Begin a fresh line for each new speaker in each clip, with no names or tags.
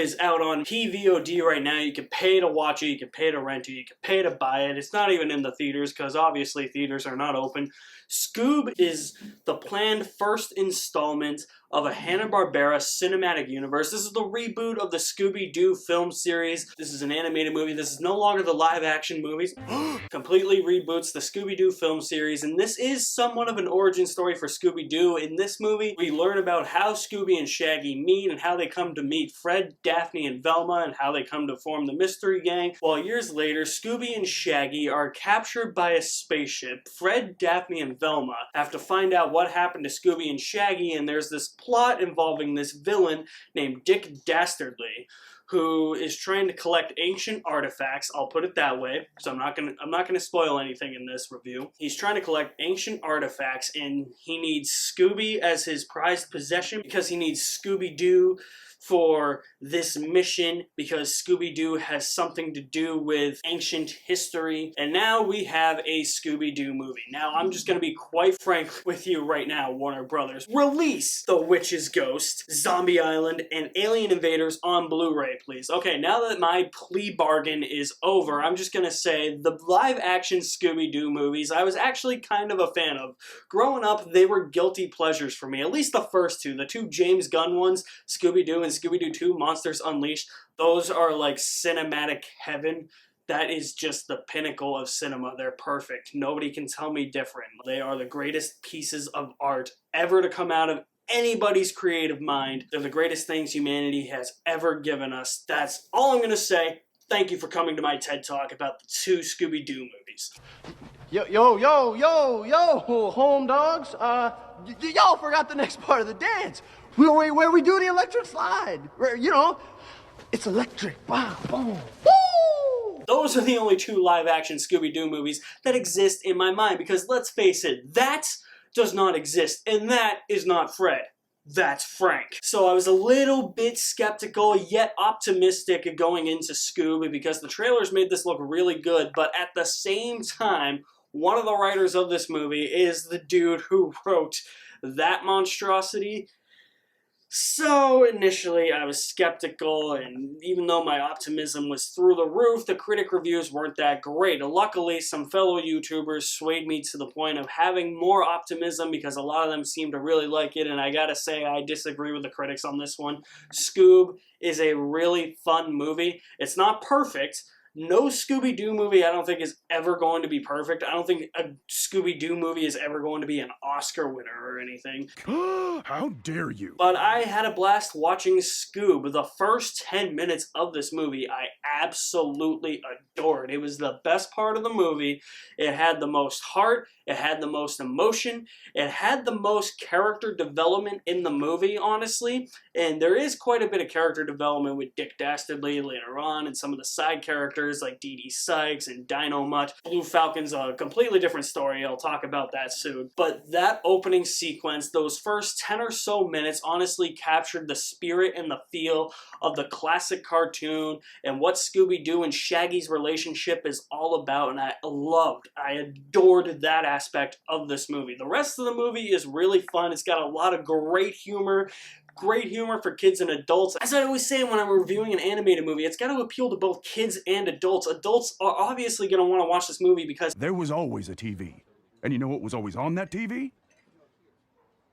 is out on PVOD right now. You can pay to watch it, you can pay to rent it, you can pay to buy it. It's not even in the theaters because obviously theaters are not open. Scoob is the planned first installment of a Hanna-Barbera cinematic universe. This is the reboot of the Scooby-Doo film series. This is an animated movie. This is no longer the live-action movies. Completely reboots the Scooby-Doo film series, and this is somewhat of an origin story for Scooby-Doo. In this movie, we learn about how Scooby and Shaggy meet and how they come to meet Fred, Daphne, and Velma, and how they come to form the Mystery Gang. While years later, Scooby and Shaggy are captured by a spaceship. Fred, Daphne, and Velma have to find out what happened to Scooby and Shaggy, and there's this plot involving this villain named Dick Dastardly, who is trying to collect ancient artifacts. I'll put it that way, so I'm not gonna spoil anything in this review. He's trying to collect ancient artifacts, and he needs Scooby as his prized possession because he needs Scooby-Doo for this mission, because Scooby-Doo has something to do with ancient history. And now we have a Scooby-Doo movie. Now, I'm just gonna be quite frank with you right now, Warner Brothers. Release The Witch's Ghost, Zombie Island, and Alien Invaders on Blu-ray, please. Okay, now that my plea bargain is over, I'm just gonna say the live-action Scooby-Doo movies I was actually kind of a fan of. Growing up, they were guilty pleasures for me. At least the first two. The two James Gunn ones, Scooby-Doo and Scooby-Doo 2 Monsters Unleashed, those are like cinematic heaven. That is just the pinnacle of cinema. They're perfect. Nobody can tell me different. They are the greatest pieces of art ever to come out of anybody's creative mind. They're the greatest things humanity has ever given us. That's all I'm going to say. Thank you for coming to my TED Talk about the two Scooby-Doo movies.
Yo, home dogs. Y'all forgot the next part of the dance. Where we do the electric slide. You know, it's electric. Wow, boom. Woo!
Those are the only two live-action Scooby-Doo movies that exist in my mind, because let's face it, that does not exist, and that is not Fred. That's Frank. So I was a little bit skeptical, yet optimistic going into Scoob, because the trailers made this look really good, but at the same time, one of the writers of this movie is the dude who wrote that monstrosity. So initially I was skeptical, and even though my optimism was through the roof, the critic reviews weren't that great. Luckily, some fellow YouTubers swayed me to the point of having more optimism, because a lot of them seem to really like it, and I gotta say I disagree with the critics on this one. Scoob is a really fun movie. It's not perfect. No Scooby-Doo movie I don't think is ever going to be perfect. I don't think a Scooby-Doo movie is ever going to be an Oscar winner or anything.
How dare you?
But I had a blast watching Scoob. The first 10 minutes of this movie I absolutely adored. It was the best part of the movie. It had the most heart. It had the most emotion. It had the most character development in the movie, honestly. And there is quite a bit of character development with Dick Dastardly later on, and some of the side characters like Dee Dee Sykes and Dino Mutt. Blue Falcon's a completely different story. I'll talk about that soon. But that opening sequence, those first 10 or so minutes, honestly captured the spirit and the feel of the classic cartoon and what Scooby-Doo and Shaggy's relationship is all about, and I adored that aspect of this movie. The rest of the movie is really fun. It's got a lot of great humor for kids and adults. As I always say when I'm reviewing an animated movie, it's got to appeal to both kids and adults. Adults are obviously going to want to watch this movie because
there was always a TV. And you know what was always on that TV?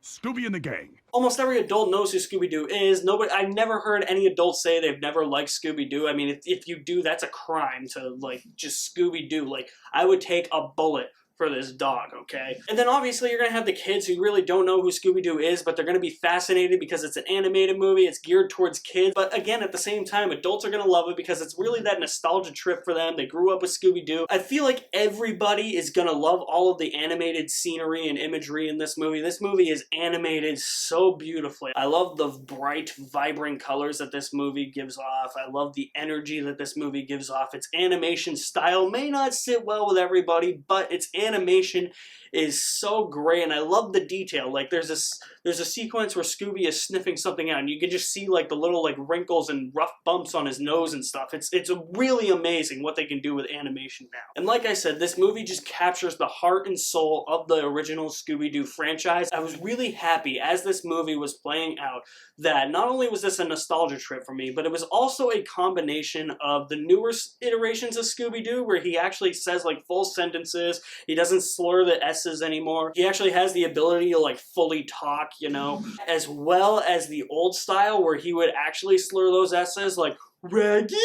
Scooby and the Gang.
Almost every adult knows who Scooby-Doo is. I've never heard any adult say they've never liked Scooby-Doo. I mean, if you do, that's a crime to, like, just Scooby-Doo. Like, I would take a bullet for this dog, okay? And then obviously you're gonna have the kids who really don't know who Scooby-Doo is, but they're gonna be fascinated because it's an animated movie, it's geared towards kids, but again, at the same time, adults are gonna love it because it's really that nostalgia trip for them. They grew up with Scooby-Doo. I feel like everybody is gonna love all of the animated scenery and imagery in this movie. This movie is animated so beautifully. I love the bright, vibrant colors that this movie gives off. I love the energy that this movie gives off. Its animation style may not sit well with everybody, but it's animation is so great, and I love the detail. Like there's a sequence where Scooby is sniffing something out, and you can just see like the little like wrinkles and rough bumps on his nose and stuff. It's really amazing what they can do with animation now. And like I said, this movie just captures the heart and soul of the original Scooby-Doo franchise. I was really happy as this movie was playing out that not only was this a nostalgia trip for me, but it was also a combination of the newer iterations of Scooby-Doo where he actually says like full sentences. He doesn't slur the S's anymore. He actually has the ability to like fully talk, you know, as well as the old style where he would actually slur those S's like Raggy,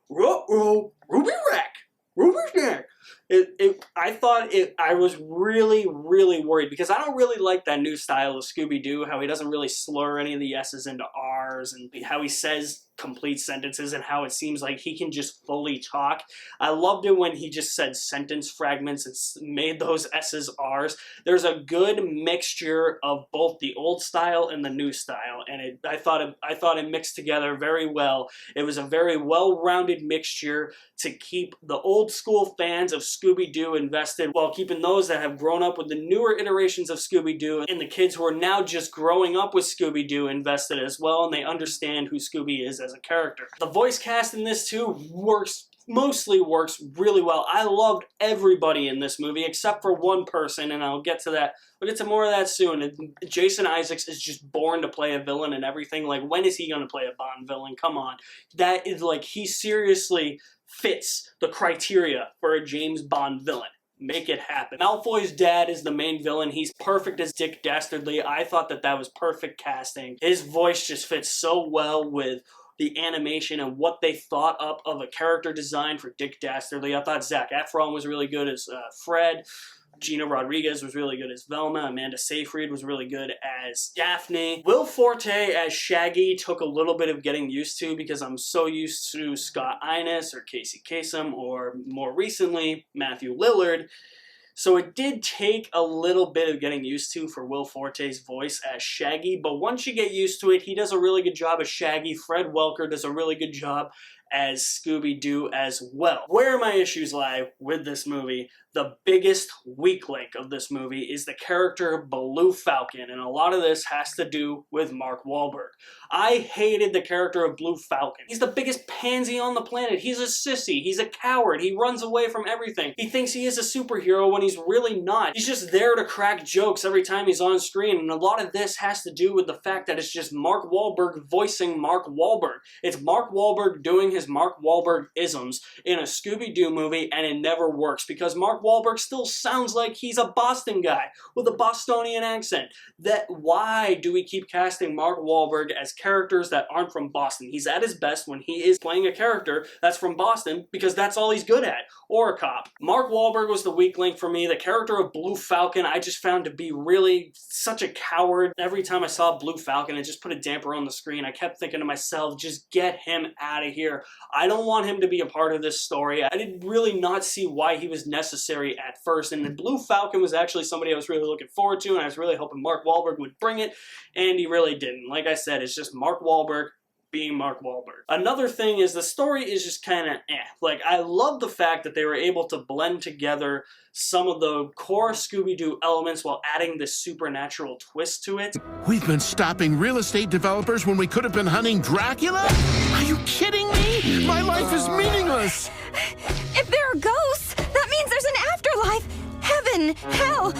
Ruh-roh, Ruby Rack, Ruby Snack. I was really worried because I don't really like that new style of Scooby-Doo, how he doesn't really slur any of the S's into R's and how he says complete sentences and how it seems like he can just fully talk. I loved it when he just said sentence fragments and made those S's R's. There's a good mixture of both the old style and the new style, and I thought it mixed together very well. It was a very well-rounded mixture to keep the old school fans of Scooby-Doo invested while keeping those that have grown up with the newer iterations of Scooby-Doo and the kids who are now just growing up with Scooby-Doo invested as well, and they understand who Scooby is as a character. The voice cast in this too mostly works really well. I loved everybody in this movie except for one person, and I'll get to that. We'll get to more of that soon. And Jason Isaacs is just born to play a villain and everything. Like, when is he going to play a Bond villain? Come on. That is like, he seriously fits the criteria for a James Bond villain. Make it happen. Malfoy's dad is the main villain. He's perfect as Dick Dastardly. I thought that was perfect casting. His voice just fits so well with the animation and what they thought up of a character design for Dick Dastardly. I thought Zac Efron was really good as Fred. Gina Rodriguez was really good as Velma. Amanda Seyfried was really good as Daphne. Will Forte as Shaggy took a little bit of getting used to because I'm so used to Scott Innes or Casey Kasem or more recently Matthew Lillard. So it did take a little bit of getting used to for Will Forte's voice as Shaggy, but once you get used to it, he does a really good job as Shaggy. Fred Welker does a really good job as Scooby-Doo as well. Where my issues lie with this movie, the biggest weak link of this movie is the character Blue Falcon, and a lot of this has to do with Mark Wahlberg. I hated the character of Blue Falcon. He's the biggest pansy on the planet. He's a sissy. He's a coward. He runs away from everything. He thinks he is a superhero when he's really not. He's just there to crack jokes every time he's on screen, and a lot of this has to do with the fact that it's just Mark Wahlberg voicing Mark Wahlberg. It's Mark Wahlberg doing his Mark Wahlberg-isms in a Scooby-Doo movie, and it never works because Mark Wahlberg still sounds like he's a Boston guy with a Bostonian accent. Why do we keep casting Mark Wahlberg as characters that aren't from Boston? He's at his best when he is playing a character that's from Boston because that's all he's good at, or a cop. Mark Wahlberg was the weak link for me. The character of Blue Falcon I just found to be really such a coward. Every time I saw Blue Falcon, it just put a damper on the screen. I kept thinking to myself, just get him out of here. I don't want him to be a part of this story. I did really not see why he was necessary at first, and Blue Falcon was actually somebody I was really looking forward to, and I was really hoping Mark Wahlberg would bring it, and he really didn't. Like I said, it's just Mark Wahlberg being Mark Wahlberg. Another thing is the story is just kind of Like, I love the fact that they were able to blend together some of the core Scooby-Doo elements while adding this supernatural twist to it.
We've been stopping real estate developers when we could have been hunting Dracula? Are you kidding me? My life is meaningless.
If there are ghosts, that means there's an afterlife. Heaven, hell.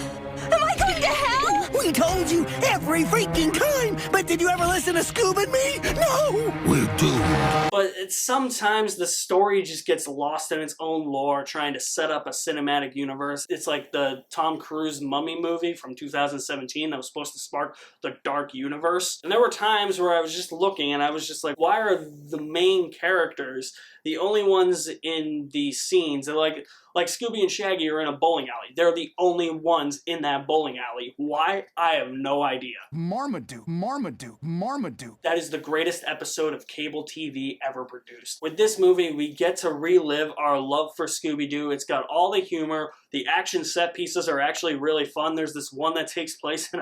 Am I going to hell?
We told you every freaking time, but did you ever listen to Scoob and me? No!
We're doomed.
But sometimes the story just gets lost in its own lore trying to set up a cinematic universe. It's like the Tom Cruise Mummy movie from 2017 that was supposed to spark the dark universe. And there were times where I was just looking and I was just like, why are the main characters the only ones in these scenes? They're like Scooby and Shaggy are in a bowling alley. They're the only ones in that bowling alley. Why? I have no idea.
Marmaduke, Marmaduke, Marmaduke.
That is the greatest episode of cable TV ever produced. With this movie, we get to relive our love for Scooby-Doo. It's got all the humor. The action set pieces are actually really fun. There's this one that takes place in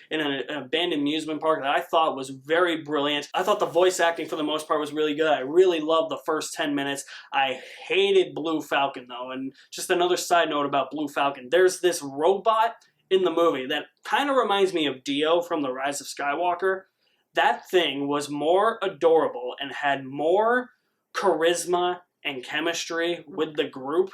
an abandoned amusement park that I thought was very brilliant. I thought the voice acting for the most part was really good. I really loved the first 10 minutes. I hated Blue Falcon though, and just another side note about Blue Falcon. There's this robot in the movie that kind of reminds me of Dio from The Rise of Skywalker. That thing was more adorable and had more charisma and chemistry with the group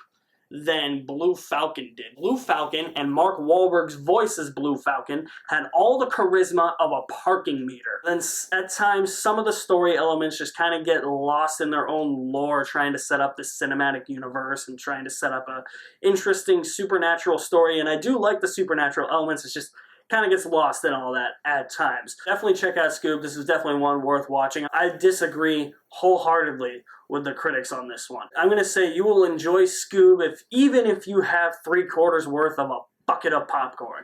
than Blue Falcon did. Blue Falcon, and Mark Wahlberg's voice as Blue Falcon, had all the charisma of a parking meter. Then at times, some of the story elements just kind of get lost in their own lore, trying to set up this cinematic universe and trying to set up a interesting supernatural story. And I do like the supernatural elements, it's just kind of gets lost in all that at times. Definitely check out Scoob. This is definitely one worth watching. I disagree wholeheartedly with the critics on this one. I'm going to say you will enjoy Scoob even if you have 3/4 worth of a bucket of popcorn.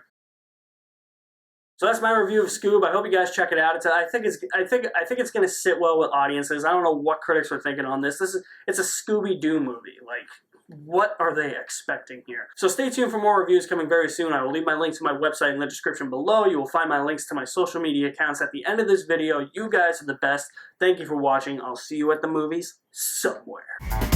So that's my review of Scoob. I hope you guys check it out. I think it's going to sit well with audiences. I don't know what critics were thinking on this. It's a Scooby-Doo movie. Like, what are they expecting here? So stay tuned for more reviews coming very soon. I will leave my link to my website in the description below. You will find my links to my social media accounts at the end of this video. You guys are the best. Thank you for watching. I'll see you at the movies somewhere.